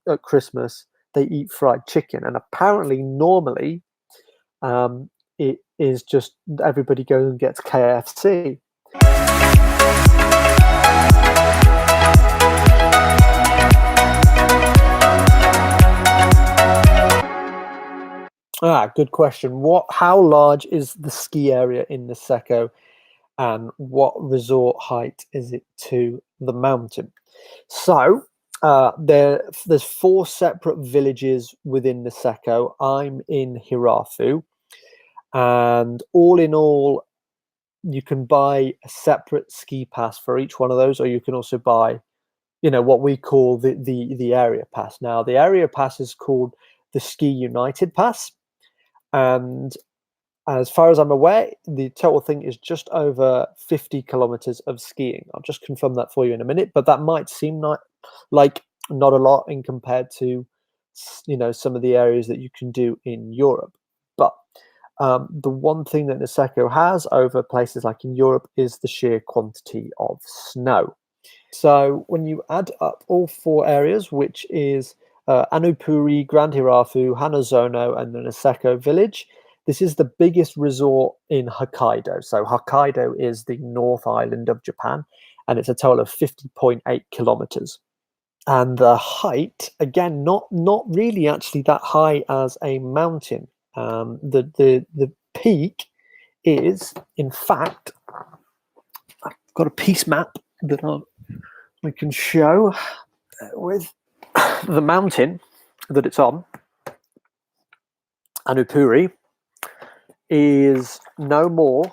at Christmas they eat fried chicken, and apparently normally it is just everybody goes and gets KFC. Good question. How large is the ski area in Niseko, and what resort height is it to the mountain? So there's four separate villages within Niseko. I'm in Hirafu, and all in all, you can buy a separate ski pass for each one of those, or you can also buy, what we call the area pass. Now, the area pass is called the Ski United Pass, and as far as I'm aware, the total thing is just over 50 kilometers of skiing. I'll just confirm that for you in a minute, but that might seem like not a lot in compared to, some of the areas that you can do in Europe. But the one thing that Niseko has over places like in Europe is the sheer quantity of snow. So when you add up all four areas, which is Anupuri, Grand Hirafu, Hanazono, and the Niseko village, this is the biggest resort in Hokkaido. So Hokkaido is the North Island of Japan, and it's a total of 50.8 kilometers. And the height, again, not really actually that high as a mountain. The peak is, in fact, I've got a piece map that I can show with the mountain that it's on. Anupuri is no more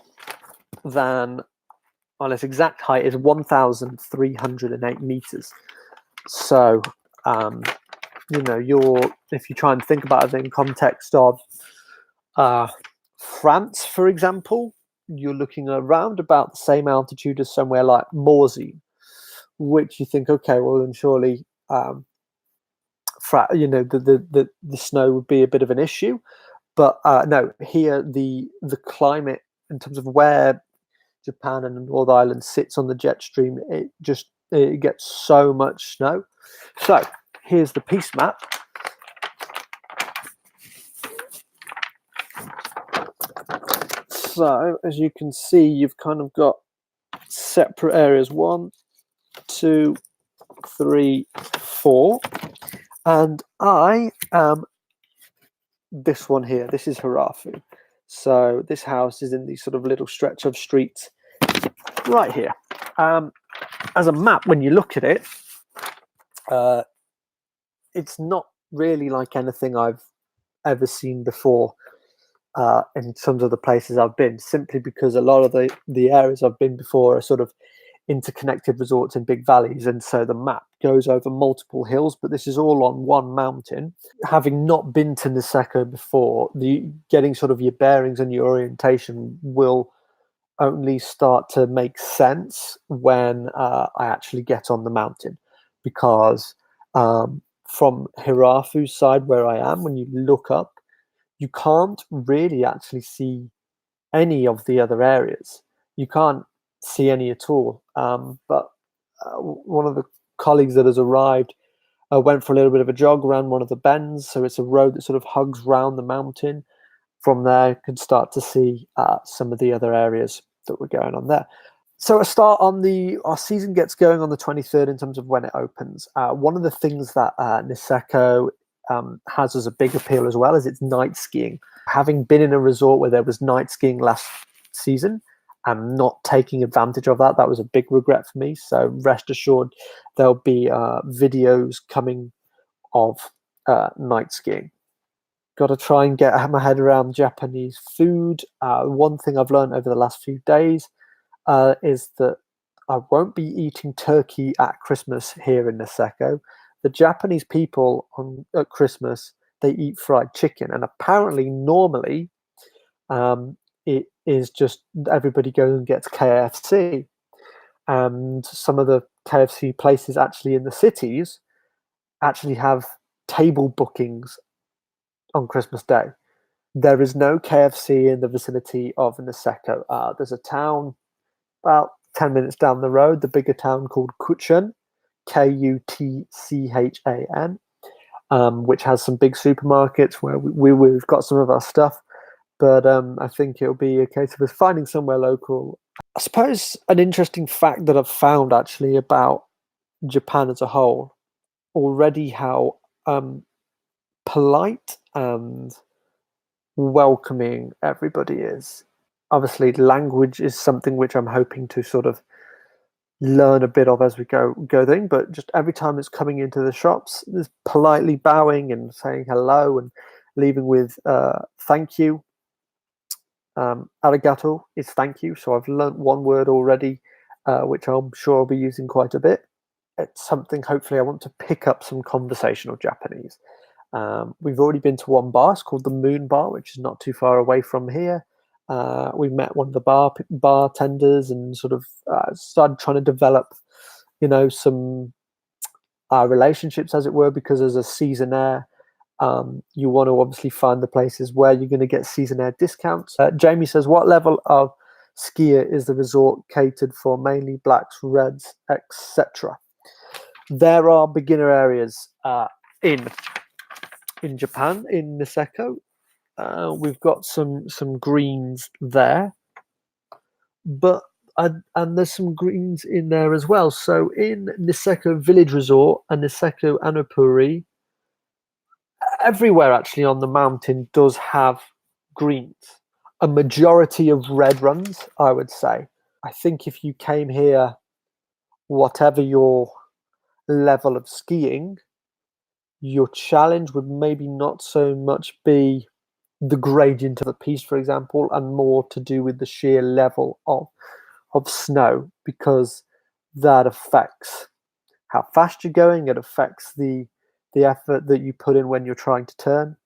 than, well, its exact height is 1,308 meters. So, if you try and think about it in context of France, for example, you're looking around about the same altitude as somewhere like Morzine, which you think, okay, well, then surely, the snow would be a bit of an issue. But no, here the climate in terms of where Japan and the North Island sits on the jet stream, it gets so much snow. So here's the piece map. So as you can see, you've kind of got separate areas: 1, 2, 3, 4, and I am this one here. This is Hirafu. So this house is in the sort of little stretch of streets right here. As a map, when you look at it, it's not really like anything I've ever seen before in terms of the places I've been, simply because a lot of the areas I've been before are sort of interconnected resorts in big valleys, and so the map goes over multiple hills, but this is all on one mountain. Having not been to Niseko before, getting sort of your bearings and your orientation will only start to make sense when I actually get on the mountain, because from Hirafu's side where I am, when you look up, you can't really actually see any of the other areas. You can't see any at all. But one of the colleagues that has arrived went for a little bit of a jog around one of the bends. So it's a road that sort of hugs round the mountain. From there, you can start to see some of the other areas that were going on there. So our season gets going on the 23rd in terms of when it opens. One of the things that Niseko has as a big appeal as well is its night skiing. Having been in a resort where there was night skiing last season and not taking advantage of that was a big regret for me. So rest assured, there'll be videos coming of night skiing. Got to try and get my head around Japanese food. One thing I've learned over the last few days is that I won't be eating turkey at Christmas here in Niseko. The Japanese people at Christmas, they eat fried chicken, and apparently normally it is just everybody goes and gets KFC. And some of the KFC places actually in the cities actually have table bookings on Christmas Day. There is no KFC in the vicinity of Niseko. There's a town about 10 minutes down the road, the bigger town called Kuchen, Kutchan, which has some big supermarkets where we've got some of our stuff. But I think it'll be a case of us finding somewhere local. I suppose an interesting fact that I've found actually about Japan as a whole already, how polite and welcoming everybody is. Obviously, language is something which I'm hoping to sort of learn a bit of as we go thing, but just every time it's coming into the shops, there's politely bowing and saying hello and leaving with thank you. Arigato is thank you, so I've learnt one word already, which I'm sure I'll be using quite a bit. It's something hopefully I want to pick up some conversational Japanese. We've already been to one bar. It's called the Moon Bar, which is not too far away from here. We met one of the bartenders and sort of started trying to develop, some relationships, as it were, because as a seasonaire, you want to obviously find the places where you're going to get seasonaire discounts. Jamie says, what level of skier is the resort catered for? Mainly blacks, reds, etc. There are beginner areas in Japan, in Niseko. We've got some greens there, but and there's some greens in there as well. So in Niseko Village Resort and Niseko Anupuri, everywhere actually on the mountain does have greens. A majority of red runs, I would say. I think if you came here, whatever your level of skiing, your challenge would maybe not so much be the gradient of the piece, for example, and more to do with the sheer level of snow, because that affects how fast you're going. It affects the effort that you put in when you're trying to turn.